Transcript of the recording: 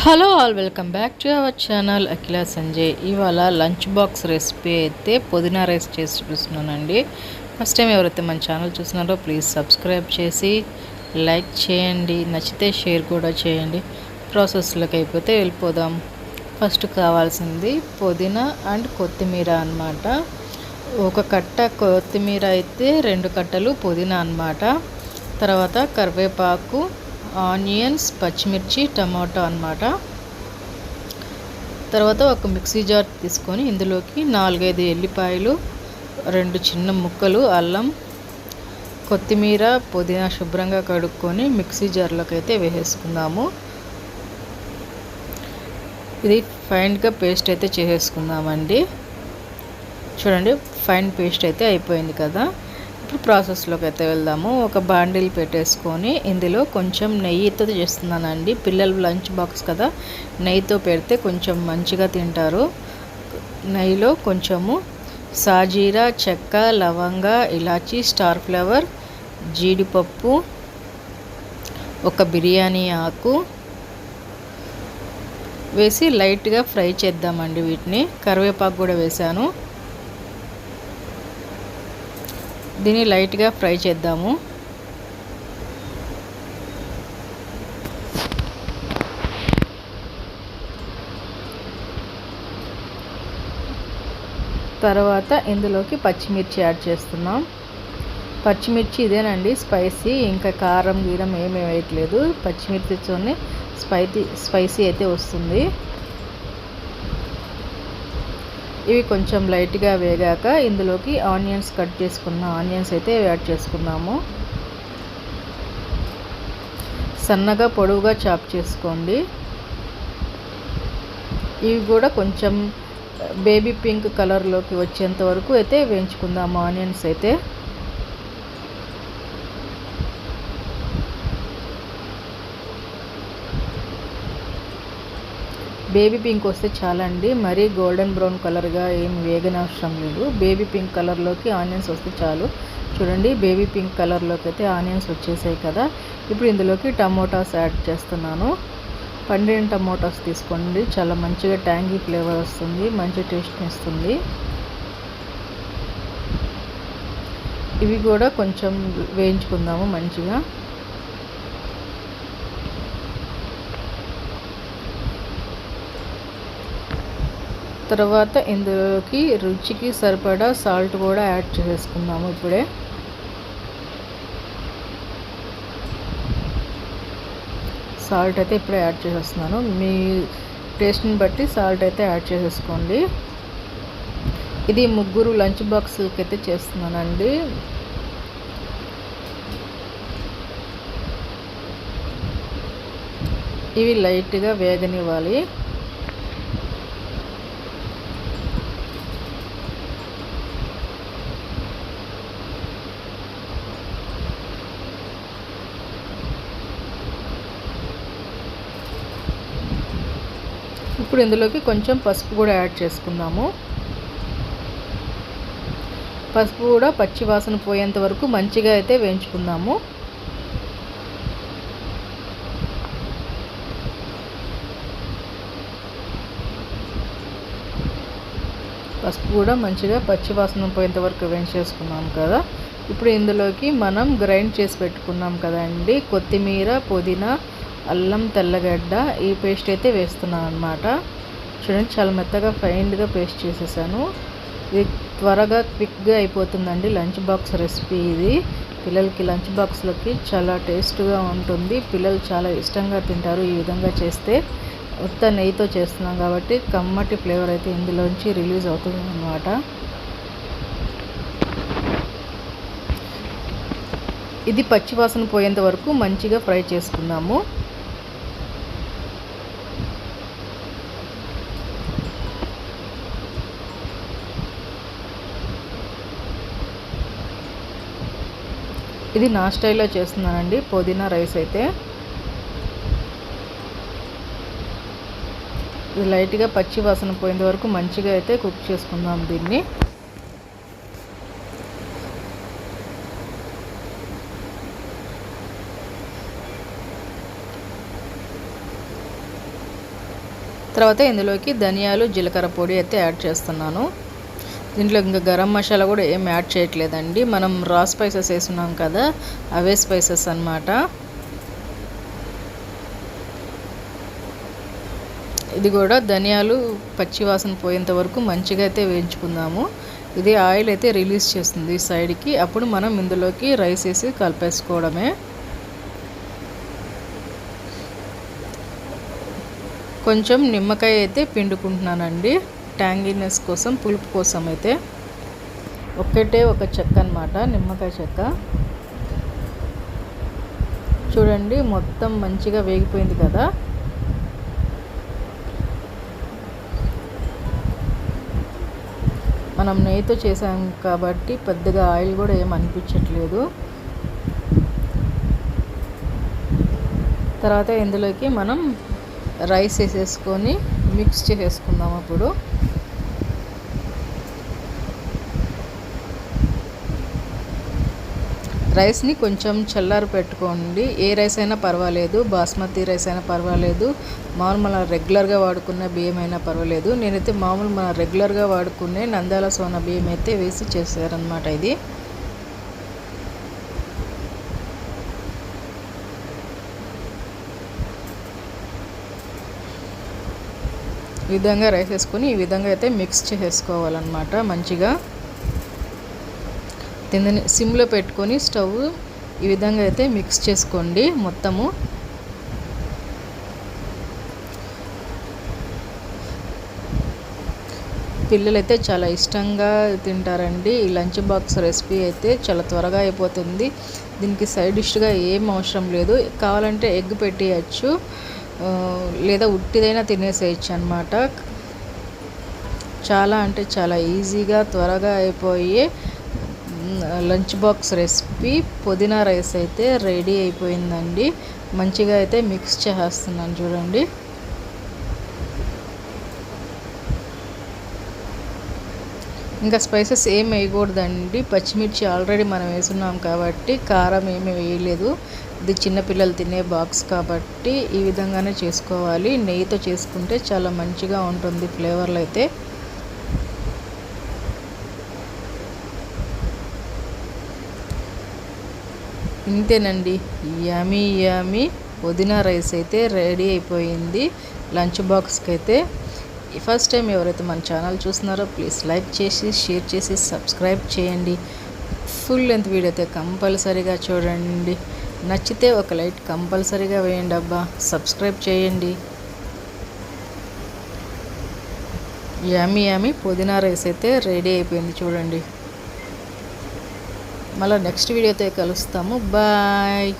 Hello all, welcome back to our channel Akhila Sanjay. ఇవాళ lunch box recipe అయితే పుదీనా rice చేసి చూపిస్తున్నానండి. ఫస్ట్ టైం ఎవరైతే మన ఛానల్ చూస్తున్నారో ప్లీజ్ సబ్స్క్రైబ్ చేసి లైక్ చేయండి, నచ్చితే షేర్ కూడా చేయండి. ప్రాసెస్లోకి అయిపోతే వెళ్ళిపోదాం. ఫస్ట్ కావాల్సింది పుదీనా అండ్ కొత్తిమీర అన్నమాట. ఒక కట్ట కొత్తిమీర అయితే 2 కట్టలు పుదీనా అన్నమాట. తర్వాత కరివేపాకు, ఆనియన్స్, పచ్చిమిర్చి, టమాటో అన్నమాట. తర్వాత ఒక మిక్సీ జార్ తీసుకొని ఇందులోకి 4-5 ఎల్లిపాయలు, 2 చిన్న ముక్కలు అల్లం, కొత్తిమీర, పుదీనా శుభ్రంగా కడుక్కొని మిక్సీ జార్లోకి అయితే వేసేసుకుందాము. ఇది ఫైన్గా పేస్ట్ అయితే చేసేసుకుందామండి. చూడండి, ఫైన్ పేస్ట్ అయితే అయిపోయింది కదా. ఇప్పుడు ప్రాసెస్లోకి అయితే వెళ్దాము. ఒక బాండిల్ పెట్టేసుకొని ఇందులో కొంచెం నెయ్యితో చేస్తున్నానండి. పిల్లలు లంచ్ బాక్స్ కదా, నెయ్యితో పెడితే కొంచెం మంచిగా తింటారు. నెయ్యిలో కొంచెము సాజీరా, చెక్క, లవంగ, ఇలాచీ, స్టార్ ఫ్లవర్, జీడిపప్పు, ఒక బిర్యానీ ఆకు వేసి లైట్గా ఫ్రై చేద్దామండి. వీటిని కరివేపాకు కూడా వేసాను. దీన్ని లైట్గా ఫ్రై చేద్దాము. తర్వాత ఇందులోకి పచ్చిమిర్చి యాడ్ చేస్తున్నాం. పచ్చిమిర్చి ఇదేనండి స్పైసీ, ఇంకా కారం గీరం ఏమీ వేయట్లేదు. పచ్చిమిర్చితోనే స్పైసీ అయితే వస్తుంది. ఇవి కొంచెం లైట్గా వేగాక ఇందులోకి ఆనియన్స్, కట్ చేసుకున్న ఆనియన్స్ అయితే యాడ్ చేసుకున్నాము. సన్నగా పొడవుగా చాప్ చేసుకోండి. ఇవి కూడా కొంచెం బేబీ పింక్ కలర్లోకి వచ్చేంత వరకు అయితే వేయించుకుందాము ఆనియన్స్ అయితే. బేబీ పింక్ వస్తే చాలండి, మరీ గోల్డెన్ బ్రౌన్ కలర్గా ఏం వేగనవసరం లేదు. బేబీ పింక్ కలర్లోకి ఆనియన్స్ వస్తే చాలు. చూడండి, బేబీ పింక్ కలర్లోకి అయితే ఆనియన్స్ వచ్చేసాయి కదా. ఇప్పుడు ఇందులోకి టమోటాస్ యాడ్ చేస్తున్నాను. పండిన టమోటాస్ తీసుకోండి, చాలా మంచిగా ట్యాంగీ ఫ్లేవర్ వస్తుంది, మంచి టేస్ట్ని ఇస్తుంది. ఇవి కూడా కొంచెం వేయించుకుందాము మంచిగా. తర్వాత ఇందులోకి రుచికి సరిపడా సాల్ట్ కూడా యాడ్ చేసుకుందాము. ఇప్పుడే సాల్ట్ అయితే ఇప్పుడే యాడ్ చేసేస్తున్నాను. మీ టేస్ట్ని బట్టి సాల్ట్ అయితే యాడ్ చేసేసుకోండి. ఇది 3 లంచ్ బాక్సులకి అయితే చేస్తున్నానండి. ఇవి లైట్గా వేగనివ్వాలి. ఇప్పుడు ఇందులోకి కొంచెం పసుపు కూడా యాడ్ చేసుకుందాము. పసుపు కూడా పచ్చి వాసన పోయేంత వరకు మంచిగా అయితే వేయించుకుందాము. పసుపు కూడా మంచిగా పచ్చి వాసన పోయేంత వరకు వేయించేసుకున్నాం కదా. ఇప్పుడు ఇందులోకి మనం గ్రైండ్ చేసి పెట్టుకున్నాం కదండి, కొత్తిమీర, పుదీనా, అల్లం, తెల్లగడ్డ, ఈ పేస్ట్ అయితే వేస్తున్నాను అన్నమాట. చూడండి, చాలా మెత్తగా ఫైన్గా పేస్ట్ చేసేసాను. ఇది త్వరగా క్విక్గా అయిపోతుందండి లంచ్ బాక్స్ రెసిపీ. ఇది పిల్లలకి లంచ్ బాక్స్లకి చాలా టేస్ట్గా ఉంటుంది. పిల్లలు చాలా ఇష్టంగా తింటారు ఈ విధంగా చేస్తే. ఉత్త నెయ్యితో చేస్తున్నాం కాబట్టి కమ్మటి ఫ్లేవర్ అయితే ఇందులోంచి రిలీజ్ అవుతుంది అన్నమాట. ఇది పచ్చివాసన పోయేంత వరకు మంచిగా ఫ్రై చేసుకుందాము. ఇది నా స్టైల్లో చేస్తున్నానండి పుదీనా రైస్ అయితే. ఇది లైట్గా పచ్చి వాసన పోయేంత వరకు మంచిగా అయితే కుక్ చేసుకుందాం దీన్ని. తర్వాత ఇందులోకి ధనియాలు జీలకర్ర పొడి అయితే యాడ్ చేస్తున్నాను. దీంట్లో ఇంకా గరం మసాలా కూడా ఏం యాడ్ చేయట్లేదండి. మనం రా స్పైసెస్ వేసున్నాం కదా, అవే స్పైసెస్ అన్నమాట. ఇది కూడా ధనియాలు పచ్చి వాసన పోయేంత వరకు మంచిగా అయితే వేయించుకుందాము. ఇది ఆయిల్ అయితే రిలీజ్ చేస్తుంది సైడ్కి. అప్పుడు మనం ఇందులోకి రైస్ వేసి కలిపేసుకోవడమే. కొంచెం నిమ్మకాయ అయితే పిండుకుంటున్నానండి, ట్యాంగినెస్ కోసం, పులుపు కోసం అయితే. ఒక్కటే ఒక చెక్క అన్నమాట, నిమ్మకాయ చెక్క. చూడండి మొత్తం మంచిగా వేగిపోయింది కదా. మనం నెయ్యితో చేసాం కాబట్టి పెద్దగా ఆయిల్ కూడా ఏం అనిపించట్లేదు. తర్వాత ఇందులోకి మనం రైస్ వేసేసుకొని మిక్స్ చేసేసుకుందాం. అప్పుడు రైస్ని కొంచెం చల్లారి పెట్టుకోండి. ఏ రైస్ అయినా పర్వాలేదు, బాస్మతి రైస్ అయినా పర్వాలేదు, మామూలు రెగ్యులర్గా వాడుకునే బియ్యం అయినా పర్వాలేదు. నేనైతే మామూలు మన రెగ్యులర్గా వాడుకునే నంద్యాల సోనా బియ్యం అయితే వేసి చేశారనమాట. ఇది ఈ విధంగా రైస్ వేసుకొని ఈ విధంగా అయితే మిక్స్ చేసేసుకోవాలన్నమాట మంచిగా. దీన్ని సిమ్లో పెట్టుకొని స్టవ్ ఈ విధంగా అయితే మిక్స్ చేసుకోండి మొత్తము. పిల్లలైతే చాలా ఇష్టంగా తింటారండి. ఈ లంచ్ బాక్స్ రెసిపీ అయితే చాలా త్వరగా అయిపోతుంది. దీనికి సైడ్ డిష్గా ఏం అవసరం లేదు. కావాలంటే ఎగ్ పెట్టేయచ్చు, లేదా ఉట్టిదైనా తినేసేయచ్చు అన్నమాట. చాలా అంటే చాలా ఈజీగా త్వరగా అయిపోయే లంచ్ బాక్స్ రెసిపీ పుదీనా రైస్ అయితే రెడీ అయిపోయిందండి. మంచిగా అయితే మిక్స్ చేస్తున్నాను చూడండి. ఇంకా స్పైసెస్ ఏం వేయకూడదండి. పచ్చిమిర్చి ఆల్రెడీ మనం వేసున్నాం కాబట్టి కారం ఏమీ వేయలేదు. ఇది చిన్నపిల్లలు తినే బాక్స్ కాబట్టి ఈ విధంగానే చేసుకోవాలి. నెయ్యితో చేసుకుంటే చాలా మంచిగా ఉంటుంది ఫ్లేవర్లు అయితే. ఇంతేనండి, యమీ యమీ పుదీనా రైస్ అయితే రెడీ అయిపోయింది లంచ్ బాక్స్కి అయితే. ఫస్ట్ టైం ఎవరైతే మన ఛానల్ చూస్తున్నారో ప్లీజ్ లైక్ చేసి, షేర్ చేసి, సబ్స్క్రైబ్ చేయండి. ఫుల్ లెంత్ వీడియో అయితే కంపల్సరీగా చూడండి. నచ్చితే ఒక లైక్ కంపల్సరీగా వేయండి అబ్బా, సబ్స్క్రైబ్ చేయండి. యమీ యమీ పుదీనా రైస్ అయితే రెడీ అయిపోయింది చూడండి. మళ్ళీ నెక్స్ట్ వీడియోతో కలుస్తాము. బాయ్.